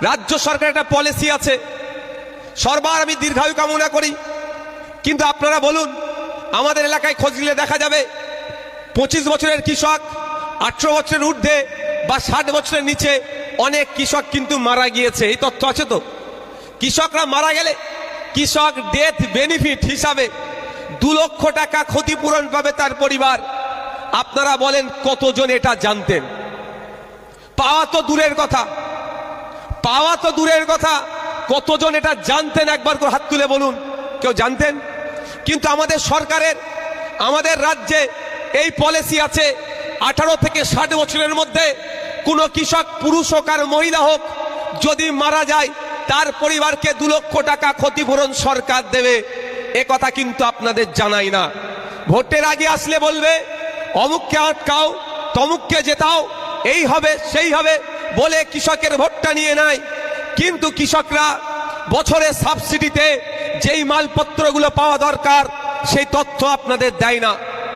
রাজ্য সরকার একটা পলিসি আছে, সর্বার আমি দীর্ঘায়ু কামনা করি, কিন্তু আপনারা বলুন, আমাদের এলাকায় খোঁজ নিলে দেখা যাবে 25 বছরের কৃষক, 18 বছরের ঊর্ধ্বে বা 60 বছরের নিচে অনেক কৃষক কিন্তু মারা গিয়েছে। এই তথ্য আছে তো? কৃষকরা মারা গেলে কৃষক ডেথ বেনিফিট হিসাবে 2 লক্ষ টাকা ক্ষতিপূরণ পাবে তার পরিবার। আপনারা বলেন কতজন এটা জানতেন? পাওয়া তো দূরের কথা, কতজন এটা জানতেন? একবার করে হাত তুলে বলুন, কেউ জানতেন? কিন্তু আমাদের সরকারের, আমাদের রাজ্যে এই পলিসি আছে, 18 থেকে 60 বছরের মধ্যে কোনো কৃষক, পুরুষ হোক আর মহিলা হোক, যদি মারা যায় তার পরিবারকে 2 লক্ষ টাকা ক্ষতিপূরণ সরকার দেবে। এ কথা কিন্তু আপনাদের জানাই না। ভোটের আগে আসলে বলবে অমুককে আটকাও, তমুককে জেতাও, এই হবে সেই হবে বলে কৃষকের ভোটটা নিয়ে নেয়। কিন্তু কৃষকরা বছরে সাবসিডিতে যেই মালপত্রগুলো পাওয়া দরকার সেই তথ্য আপনাদের দেয় না।